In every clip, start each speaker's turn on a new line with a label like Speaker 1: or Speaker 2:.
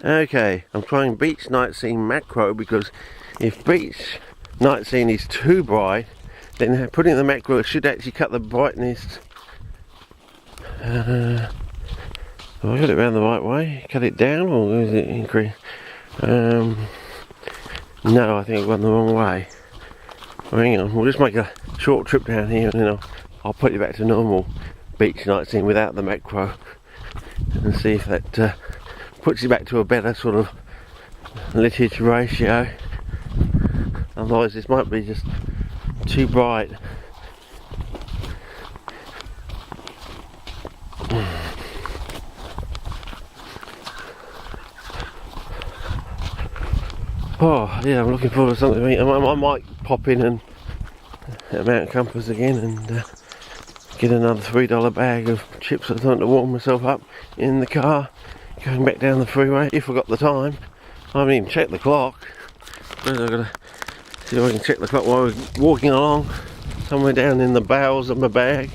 Speaker 1: Okay, I'm trying beach night scene macro because if beach night scene is too bright, then putting the macro should actually cut the brightness. Have I got it around the right way? Cut it down, or is it increase? No, I think I've gone the wrong way. Hang on, we'll just make a short trip down here and then I'll put it back to normal beach night scene without the macro and see if that puts it back to a better sort of littage ratio. Otherwise this might be just too bright. Oh yeah, I'm looking forward to something to eat. I might pop in and at Mount Compass again and get another $3 bag of chips or something to warm myself up in the car going back down the freeway if I got the time. I haven't even checked the clock. I've got to see if I can check the clock while we're walking along somewhere down in the bowels of my bag.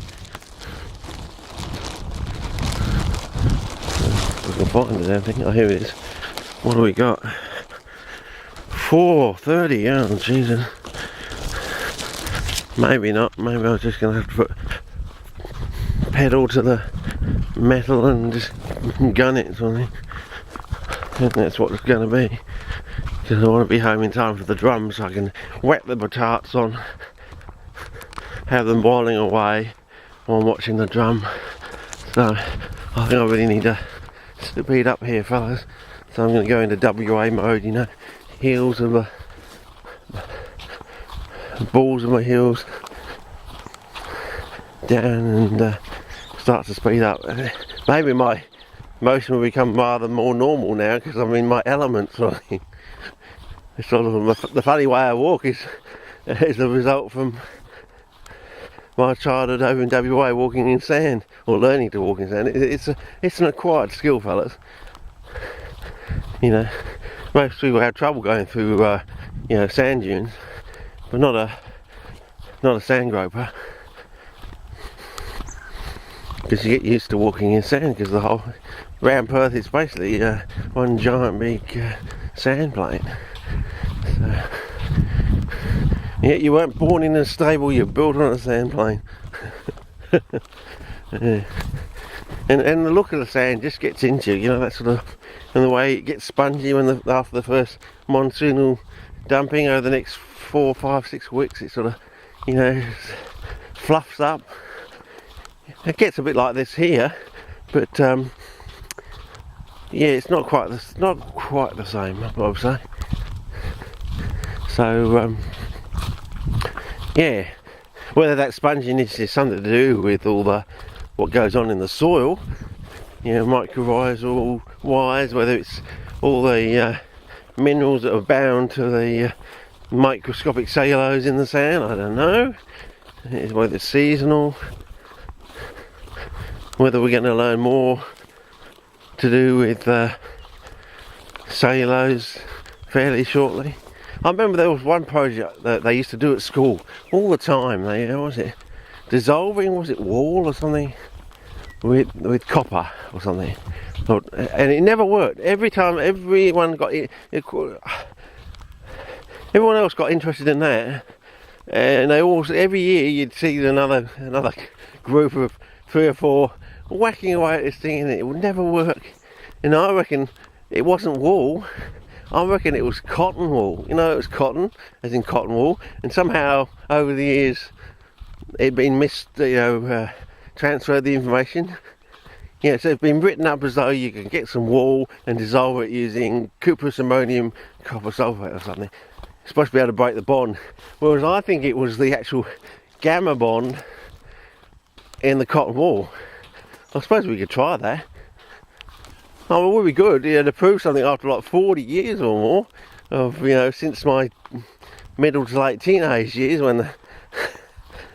Speaker 1: I can find the damn thing. Oh, here it is. What do we got? 4:30. Oh Jesus. Maybe not. Maybe I was just going to have to put pedal to the metal and just gun it or something. I think that's what it's going to be. Because I want to be home in time for the drums so I can wet the batatas on, have them boiling away while I'm watching the drum. So I think I really need to speed up here, fellas. So I'm going to go into WA mode, you know, heels of the balls of my heels down and start to speed up. Maybe my motion will become rather more normal now because I'm in my element sort of thing. It's sort of the funny way I walk is a result from my childhood over in WA walking in sand, or learning to walk in sand. It's an acquired skill, fellas. You know, most people have trouble going through you know, sand dunes, but not a sand groper, because you get used to walking in sand because the whole round Perth is basically one giant big sand plain. So, yeah, you weren't born in a stable, you're built on a sand plain. Yeah. And the look of the sand just gets into you, you know, that sort of, and the way it gets spongy when after the first monsoonal dumping over the next 4, 5, 6 weeks, it sort of, you know, fluffs up. It gets a bit like this here, but yeah, it's not quite the same, I would say. So yeah, whether that sponginess is something to do with all the what goes on in the soil, you know, mycorrhizal wise, whether it's all the minerals that are bound to the microscopic cellulose in the sand, I don't know. Whether it's seasonal, whether we're going to learn more to do with cellulose fairly shortly. I remember there was one project that they used to do at school all the time. Was it dissolving? Was it wool or something with copper or something? And it never worked. Every time, everyone else got interested in that, and they all, every year you'd see another group of 3 or 4 whacking away at this thing, and it would never work. And I reckon it wasn't wool. I reckon it was cotton wool. You know, it was cotton, as in cotton wool, and somehow over the years it'd been transferred the information. Yeah, so it's been written up as though you can get some wool and dissolve it using cuprous ammonium copper sulfate or something. It's supposed to be able to break the bond, whereas I think it was the actual gamma bond in the cotton wool. I suppose we could try that. Oh, it would be good, yeah, to prove something after like 40 years or more of, you know, since my middle to late teenage years, when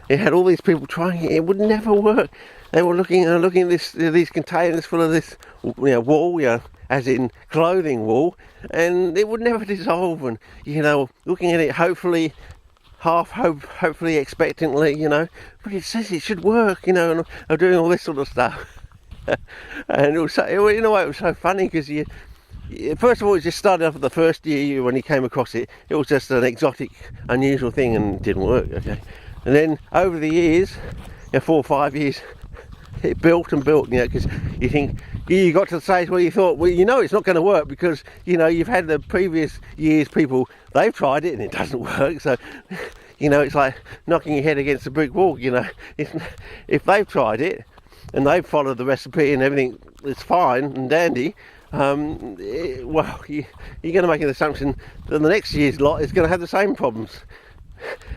Speaker 1: it had all these people trying it. It would never work. They were looking at these containers full of this, you know, wool, you know, as in clothing wool, and it would never dissolve. And, you know, looking at it, hopefully expectantly, you know, but it says it should work, you know, and I'm doing all this sort of stuff. And it was so, in a way, it was so funny because first of all, it just started off the first year when he came across it. It was just an exotic, unusual thing and didn't work. Okay, and then over the years, 4 or 5 years, it built and built. Because you think you got to the stage where you thought, well, it's not going to work because you've had the previous years people, they've tried it and it doesn't work. So it's like knocking your head against a brick wall. If they've tried it and they've followed the recipe and everything, it's fine and dandy. Well, you're going to make an assumption that the next year's lot is going to have the same problems,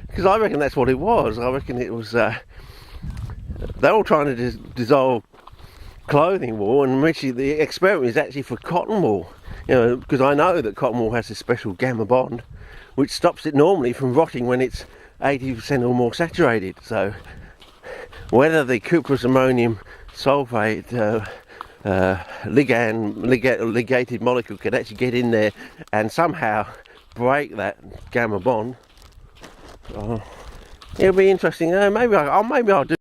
Speaker 1: because I reckon that's what it was. I reckon it was they're all trying to dissolve clothing wool, and actually the experiment is actually for cotton wool. Because I know that cotton wool has a special gamma bond which stops it normally from rotting when it's 80% or more saturated. So whether the cuprous ammonium sulfate ligated molecule can actually get in there and somehow break that gamma bond, it'll be interesting. Maybe I'll do